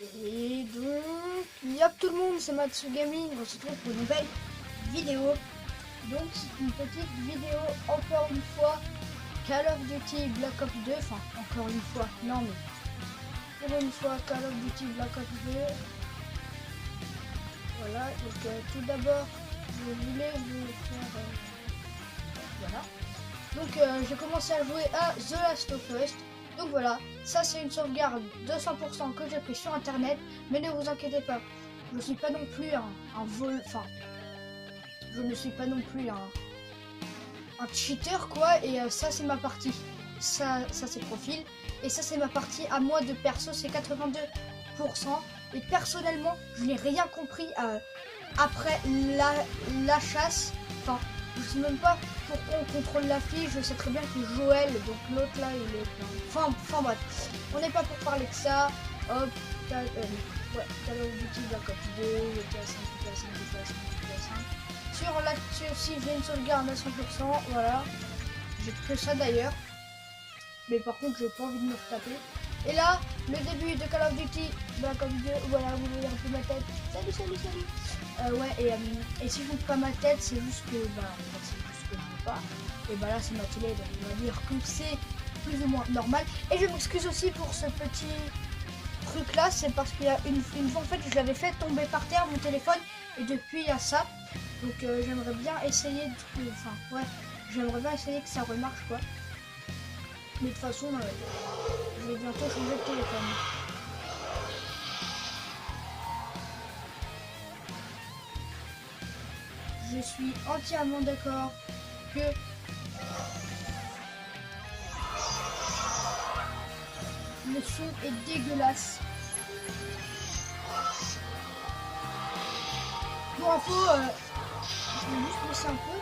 Et donc, yop tout le monde, c'est Matsu Gaming, on se retrouve pour une nouvelle vidéo. Donc c'est une petite vidéo, encore une fois, Call of Duty Black Ops 2, enfin encore une fois, non mais pour une fois Call of Duty Black Ops 2. Voilà, donc tout d'abord, je voulais vous faire, voilà. Donc j'ai commencé à jouer à The Last of Us. Donc voilà, ça c'est une sauvegarde de 100% que j'ai pris sur internet, mais ne vous inquiétez pas, je ne suis pas non plus un vol, enfin, je ne suis pas non plus un cheater quoi, et ça c'est ma partie, ça c'est profil, et ça c'est ma partie à moi de perso, c'est 82%, et personnellement je n'ai rien compris après la chasse, enfin, je sais même pas pourquoi on contrôle la fille, je sais très bien que Joël, donc l'autre là, il est... Enfin bref, on n'est pas pour parler de ça. Hop, ouais, Call of Duty Black Ops 2, GTA 5, GTA 5, GTA 5, GTA 5. Sur l'actu aussi, j'ai une sauvegarde à 100%, voilà. J'ai que ça d'ailleurs. Mais par contre, j'ai pas envie de me retaper. Et là, le début de Call of Duty Black Ops 2, voilà, vous voyez un peu ma tête. Salut. Ouais, et si je montre pas ma tête, c'est juste que, bah, c'est juste que je veux pas. Et bah là, c'est ma télé, donc on va dire que c'est plus ou moins normal. Et je m'excuse aussi pour ce petit truc là, c'est parce qu'il y a une fois, en fait, je l'avais fait tomber par terre, mon téléphone, et depuis, il y a ça. Donc j'aimerais bien essayer de... Enfin, ouais, j'aimerais bien essayer que ça remarche, quoi. Mais de toute façon, je vais bientôt changer de téléphone. Je suis entièrement d'accord que le son est dégueulasse. Pour info, je vais juste baisser un peu.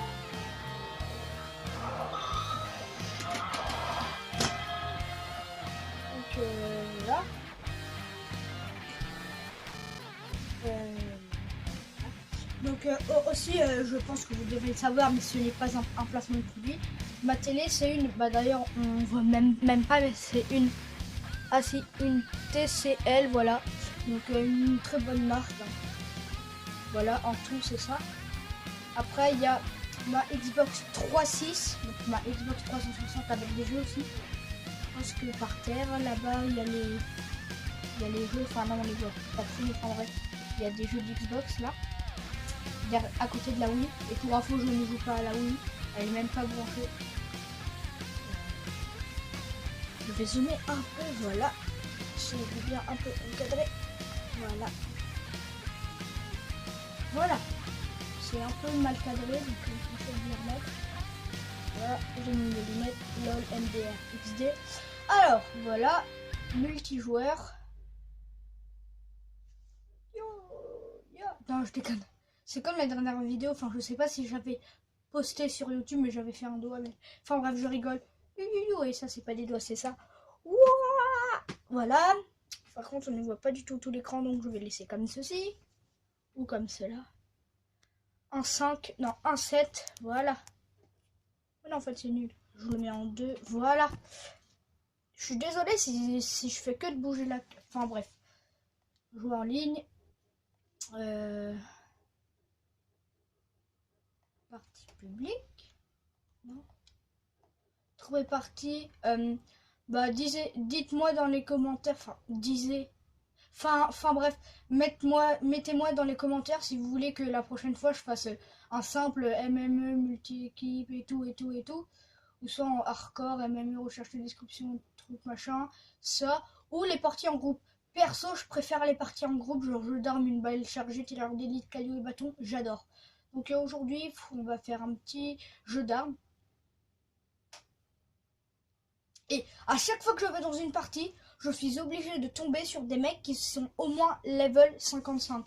Donc voilà. Donc aussi, je pense que vous devez le savoir, mais ce n'est pas un placement de produit. Ma télé, c'est une, bah d'ailleurs, on voit même pas, mais c'est une, ah si, une TCL, voilà. Donc une très bonne marque. Hein. Voilà, en tout, c'est ça. Après, il y a ma Xbox 360, donc ma Xbox 360 avec des jeux aussi. Je pense que par terre, là-bas, il y a les jeux, enfin non, on les voit pas trop, mais en vrai, il y a des jeux d'Xbox là. À côté de la Wii, et pour info je ne joue pas à la Wii, elle est même pas branchée. Je vais zoomer un peu, voilà, c'est bien un peu encadré, voilà, c'est un peu mal cadré, donc il faut bien remettre. Voilà, j'ai mis les lunettes, LOL, MDR, XD. Alors voilà, multijoueur. Non, je déconne. C'est comme la dernière vidéo, enfin je sais pas si j'avais posté sur YouTube, mais j'avais fait un doigt. Mais... Enfin bref, je rigole. Et ça, c'est pas des doigts, c'est ça. Ouah, voilà. Par contre, on ne voit pas du tout l'écran, donc je vais laisser comme ceci. Ou comme cela. Un 5, non, un 7, voilà. Oh non, en fait, c'est nul. Je le mets en 2, voilà. Je suis désolée si je fais que de bouger la... Enfin bref. Jouer en ligne. Partie publique. Non. Trouver partie. Bah, dites-moi dans les commentaires. Enfin bref, mettez-moi dans les commentaires si vous voulez que la prochaine fois je fasse un simple MME multi-équipe et tout. Ou soit en hardcore, MME, recherche de description, truc machin. Ça. Ou les parties en groupe. Perso, je préfère les parties en groupe, genre jeu d'armes, une balle chargée, tireur d'élite, caillou et bâton. J'adore. Donc aujourd'hui, on va faire un petit jeu d'armes. Et à chaque fois que je vais dans une partie, je suis obligé de tomber sur des mecs qui sont au moins level 55.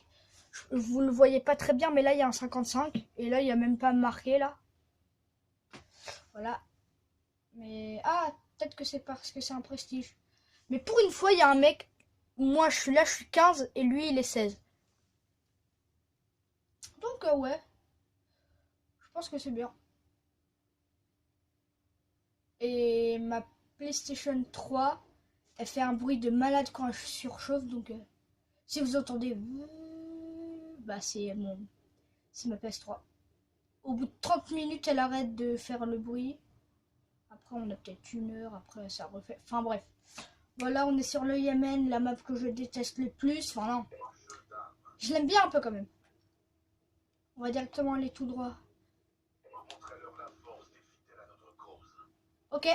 Vous ne le voyez pas très bien, mais là il y a un 55. Et là il n'y a même pas marqué là. Voilà. Mais ah, peut-être que c'est parce que c'est un prestige. Mais pour une fois, il y a un mec. Moi je suis là, je suis 15 et lui il est 16. Donc ouais, je pense que c'est bien. Et ma PlayStation 3, elle fait un bruit de malade quand je surchauffe, donc Si vous entendez, bah c'est ma PS3. Au bout de 30 minutes, elle arrête de faire le bruit. Après, on a peut-être 1 heure. Après, ça refait. Enfin bref. Voilà, on est sur le Yémen, la map que je déteste le plus. Enfin non. Je l'aime bien un peu quand même. On va directement aller tout droit. Ok.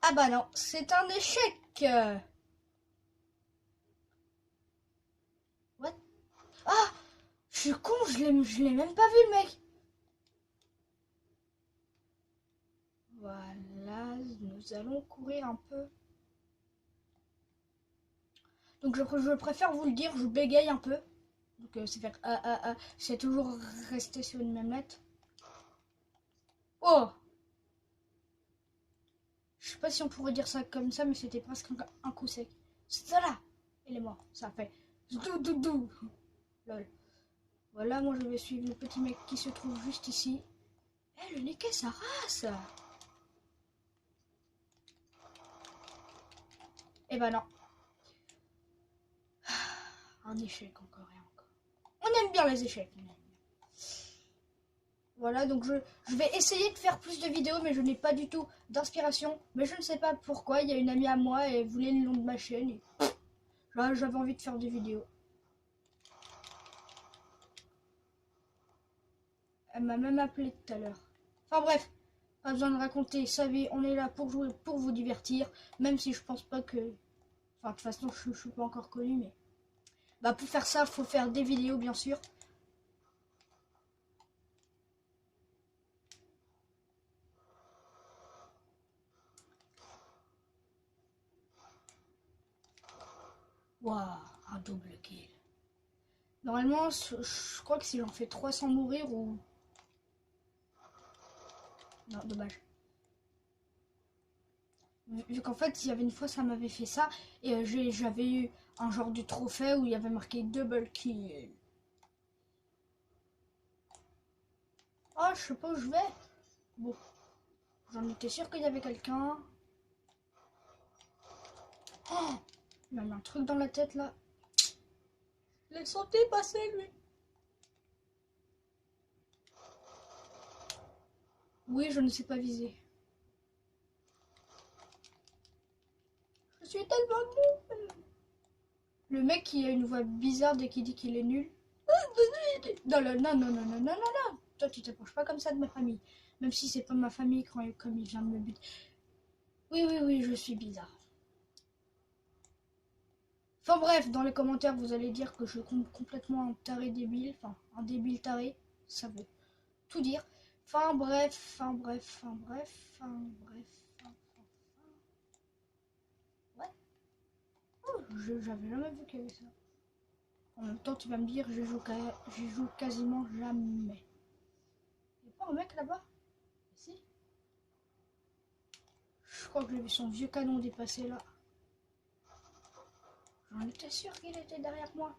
Ah bah non, c'est un échec. What? Ah, je suis con, je l'ai même pas vu le mec. Voilà, nous allons courir un peu. Donc je préfère vous le dire, je bégaye un peu. Donc c'est faire c'est toujours rester sur une même lettre. Oh! Je sais pas si on pourrait dire ça comme ça, mais c'était presque un coup sec. C'est ça là! Il est mort. Ça a fait dou. Lol. Voilà, moi je vais suivre le petit mec qui se trouve juste ici. Eh, le Nikkei, sa race! Eh ben non. Un échec encore et encore. On aime bien les échecs. Voilà, donc je vais essayer de faire plus de vidéos, mais je n'ai pas du tout d'inspiration. Mais je ne sais pas pourquoi, il y a une amie à moi et elle voulait le nom de ma chaîne. Et là, j'avais envie de faire des vidéos. Elle m'a même appelé tout à l'heure. Enfin bref, pas besoin de raconter sa vie, on est là pour jouer, pour vous divertir. Même si je pense pas que... Enfin, de toute façon, je suis pas encore connu, mais... Bah pour faire ça, faut faire des vidéos, bien sûr. Waouh, un double kill. Normalement, je crois que si j'en fais 3 sans mourir ou... Non, dommage. Vu qu'en fait, il y avait une fois, ça m'avait fait ça. Et j'avais eu un genre de trophée où il y avait marqué double kill. Ah, je sais pas où je vais. Bon, j'en étais sûr qu'il y avait quelqu'un. Oh, il m'a mis un truc dans la tête là. Je l'ai senti passer lui. Oui, je ne sais pas viser. Je suis tellement nul. Le mec qui a une voix bizarre dès qu'il dit qu'il est nul. Non, non, non, non, non, non, non, non. Toi, tu t'approches pas comme ça de ma famille. Même si c'est pas ma famille comme il vient de me buter. Oui, oui, oui, je suis bizarre. Enfin bref, dans les commentaires, vous allez dire que je compte complètement un taré débile. Enfin, un débile taré. Ça veut tout dire. Enfin bref, enfin bref, enfin bref, enfin bref. Ouais. Oh, j'avais jamais vu qu'il y avait ça. En même temps, tu vas me dire, je joue quasiment jamais. Il n'y a pas un mec là-bas? Si. Je crois que j'ai vu son vieux canon dépasser là. J'en étais sûr qu'il était derrière moi.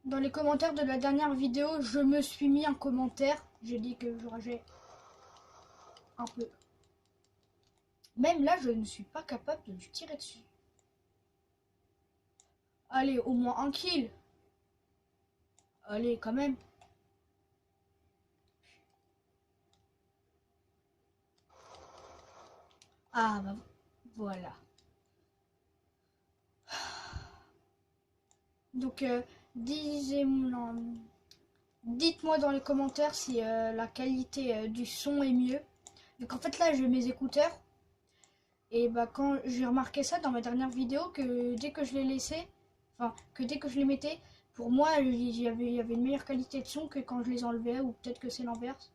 Dans les commentaires de la dernière vidéo, je me suis mis un commentaire. J'ai dit que je rageais un peu. Même là, je ne suis pas capable de lui tirer dessus. Allez, au moins un kill. Allez, quand même. Ah, bah voilà. Donc, dites-moi dans les commentaires si la qualité du son est mieux. Donc, en fait, là, j'ai mes écouteurs. Et bah, quand j'ai remarqué ça dans ma dernière vidéo, que dès que je les laissais, enfin, que dès que je les mettais, pour moi, il y avait une meilleure qualité de son que quand je les enlevais, ou peut-être que c'est l'inverse.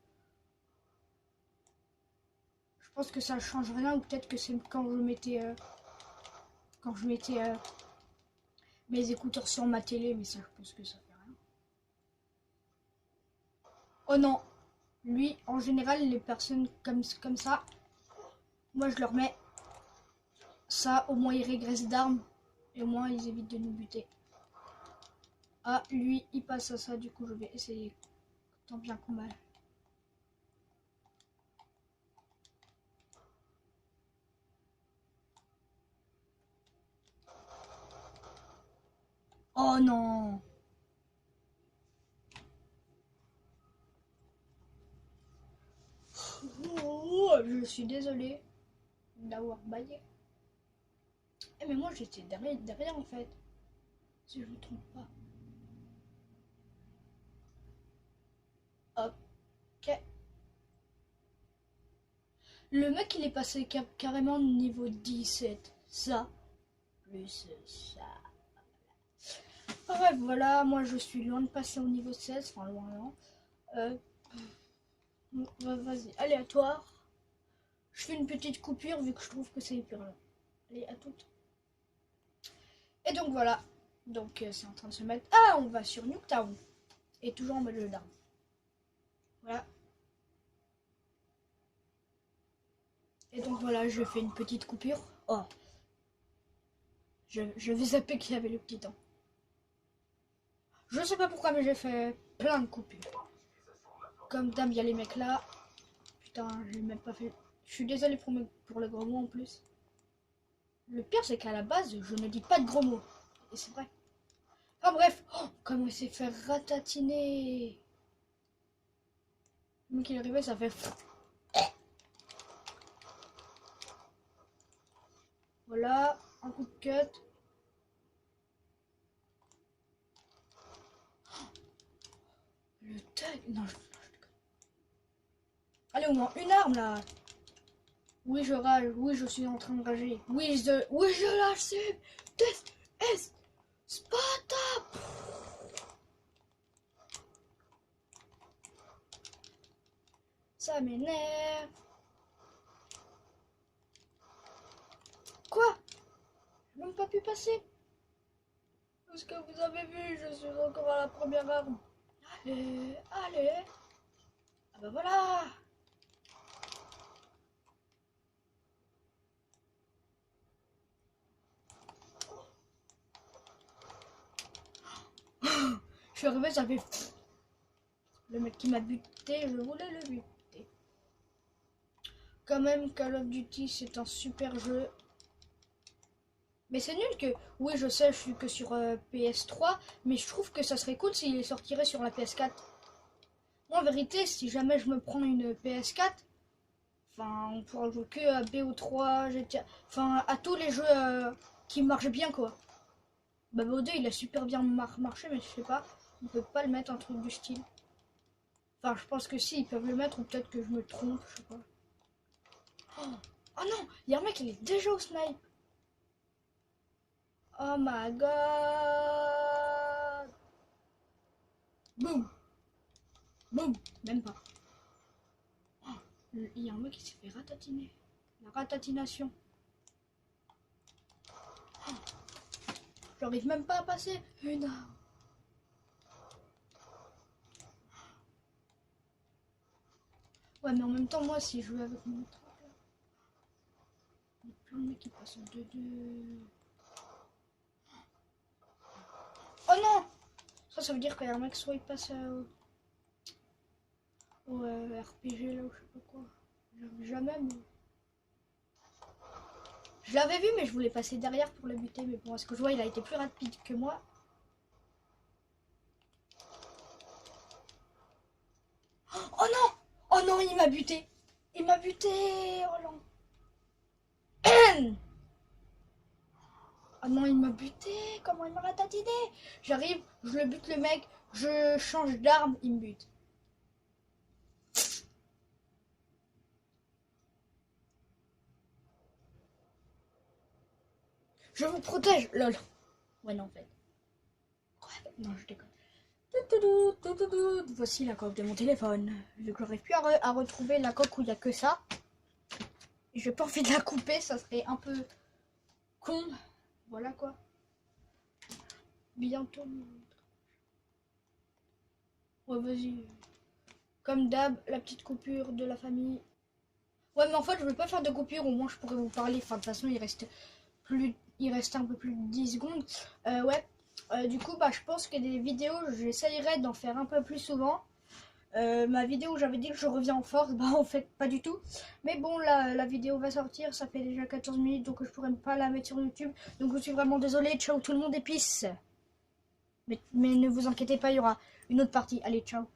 Je pense que ça change rien, ou peut-être que c'est quand je mettais mes écouteurs sur ma télé, mais ça, je pense que ça fait rien. Oh non, lui, en général, les personnes comme ça, moi je leur mets ça, au moins ils régressent d'armes, et au moins ils évitent de nous buter. Ah, lui, il passe à ça, du coup je vais essayer, tant bien qu'on mal. Oh non. Oh, je suis désolée d'avoir baillé. Eh, mais moi j'étais derrière en fait. Si je me trompe pas. Ok. Le mec il est passé carrément niveau 17. Ça. Plus ça. Ah ouais, voilà, moi je suis loin de passer au niveau 16. Enfin, loin, non. Vas-y, aléatoire. Je fais une petite coupure vu que je trouve que c'est hyper long. Allez, à toutes. Et donc voilà. Donc c'est en train de se mettre. Ah, on va sur Nuketown. Et toujours en mode jeu d'armes. Voilà. Et donc voilà, je fais une petite coupure. Oh. Je vais zapper qu'il y avait le petit temps. Je sais pas pourquoi, mais j'ai fait plein de coupures. Comme d'hab, il y a les mecs là. Putain, j'ai même pas fait. Je suis désolée pour le gros mot en plus. Le pire, c'est qu'à la base, je ne dis pas de gros mots. Et c'est vrai. Enfin bref, oh, comment il s'est fait ratatiner. Le mec il est arrivé, ça fait. Voilà, un coup de cut. Le tag. Non, je... Allez, au moins une arme là. Oui, je rage. Oui, je suis en train de rager. Oui, je lâche. Death S Sparta. Ça m'énerve. Quoi? J'ai même pas pu passer. Est-ce que vous avez vu? Je suis encore à la première arme. Allez, allez. Ah bah voilà. Je suis arrivé, ça fait... Le mec qui m'a buté, je voulais le buter. Quand même, Call of Duty, c'est un super jeu. Mais c'est nul que... Oui, je sais, je suis que sur PS3, mais je trouve que ça serait cool s'il sortirait sur la PS4. Moi, en vérité, si jamais je me prends une PS4, enfin, on pourra jouer que à BO3, GTA... Enfin, à tous les jeux qui marchent bien, quoi. Bah, BO2, il a super bien marché, mais je sais pas. On peut pas le mettre, un truc du style. Enfin, je pense que si, ils peuvent le mettre, ou peut-être que je me trompe, je sais pas. Oh non, il y a un mec, il est déjà au snipe. Oh my god. Boum. Boum. Même pas. Oh, il y a un mec qui s'est fait ratatiner. La ratatination. Oh, j'arrive même pas à passer. Une arme. Ouais, mais en même temps, moi, si je joue avec mon truc là, il y a plein de mecs qui passent en 2-2. Oh non. Ça veut dire qu'il y a un mec, soit il passe au RPG là ou je sais pas quoi. J'arrive jamais, mais... Je l'avais vu, mais je voulais passer derrière pour le buter. Mais bon, est-ce que je vois, il a été plus rapide que moi. Oh non! Oh non, il m'a buté! Il m'a buté! Oh non! Oh non, il m'a buté! Comment il m'a ratatiné? J'arrive, je le bute le mec, je change d'arme, il me bute. Je vous protège! Lol. Ouais, non, en fait. Ouais, non, je déconne. Voici la coque de mon téléphone. Vu que j'arrive plus à retrouver la coque où il n'y a que ça. Je vais pas envie de la couper, ça serait un peu con. Voilà quoi. Bientôt. Ouais, vas-y. Comme d'hab, la petite coupure de la famille. Ouais, mais en fait, je veux pas faire de coupure, au moins je pourrais vous parler. Enfin, de toute façon, il reste un peu plus de 10 secondes. Ouais. Du coup, bah, je pense que des vidéos, j'essayerai d'en faire un peu plus souvent. Ma vidéo où j'avais dit que je reviens en force, bah en fait pas du tout. Mais bon, la vidéo va sortir, ça fait déjà 14 minutes, donc je pourrais pas la mettre sur YouTube. Donc je suis vraiment désolée, ciao tout le monde et peace. Mais ne vous inquiétez pas, il y aura une autre partie. Allez, ciao.